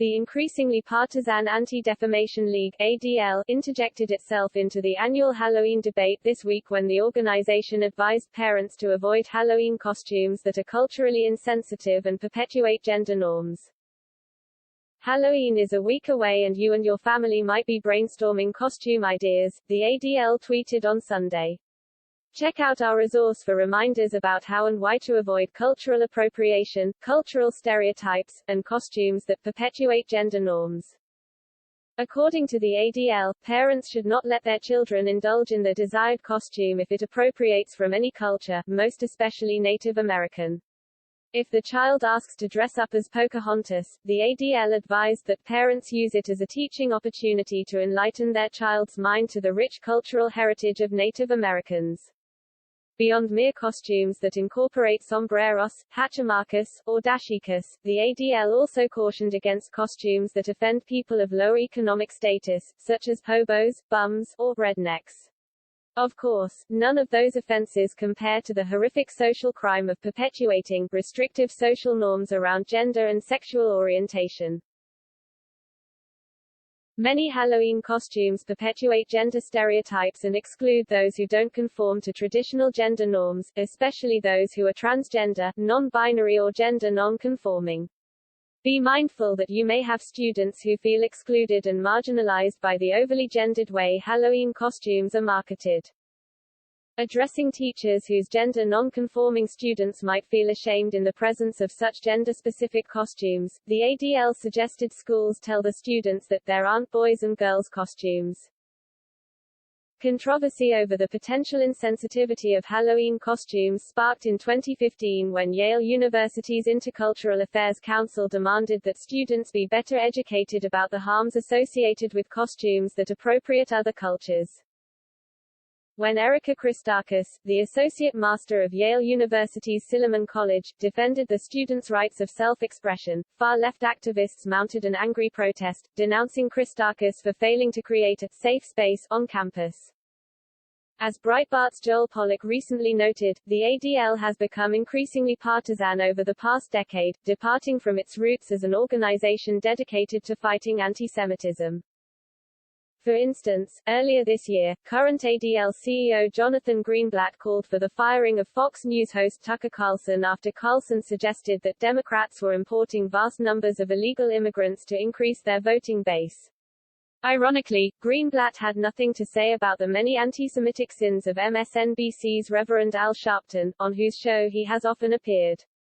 The increasingly partisan Anti-Defamation League (ADL) interjected itself into the annual Halloween debate this week when the organization advised parents to avoid Halloween costumes that are culturally insensitive and perpetuate gender norms. Halloween is a week away and you and your family might be brainstorming costume ideas, the ADL tweeted on Sunday. Check out our resource for reminders about how and why to avoid cultural appropriation, cultural stereotypes, and costumes that perpetuate gender norms. According to the ADL, parents should not let their children indulge in the desired costume if it appropriates from any culture, most especially Native American. If the child asks to dress up as Pocahontas, the ADL advised that parents use it as a teaching opportunity to enlighten their child's mind to the rich cultural heritage of Native Americans. Beyond mere costumes that incorporate sombreros, hachimacas, or dashikis, the ADL also cautioned against costumes that offend people of lower economic status, such as hobos, bums, or rednecks. Of course, none of those offenses compare to the horrific social crime of perpetuating restrictive social norms around gender and sexual orientation. Many Halloween costumes perpetuate gender stereotypes and exclude those who don't conform to traditional gender norms, especially those who are transgender, non-binary or gender non-conforming. Be mindful that you may have students who feel excluded and marginalized by the overly gendered way Halloween costumes are marketed. Addressing teachers whose gender non-conforming students might feel ashamed in the presence of such gender-specific costumes, the ADL suggested schools tell the students that there aren't boys and girls costumes. Controversy over the potential insensitivity of Halloween costumes sparked in 2015 when Yale University's Intercultural Affairs Council demanded that students be better educated about the harms associated with costumes that appropriate other cultures. When Erica Christakis, the associate master of Yale University's Silliman College, defended the students' rights of self-expression, far-left activists mounted an angry protest, denouncing Christakis for failing to create a safe space on campus. As Breitbart's Joel Pollack recently noted, the ADL has become increasingly partisan over the past decade, departing from its roots as an organization dedicated to fighting anti-Semitism. For instance, earlier this year, current ADL CEO Jonathan Greenblatt called for the firing of Fox News host Tucker Carlson after Carlson suggested that Democrats were importing vast numbers of illegal immigrants to increase their voting base. Ironically, Greenblatt had nothing to say about the many anti-Semitic sins of MSNBC's Reverend Al Sharpton, on whose show he has often appeared.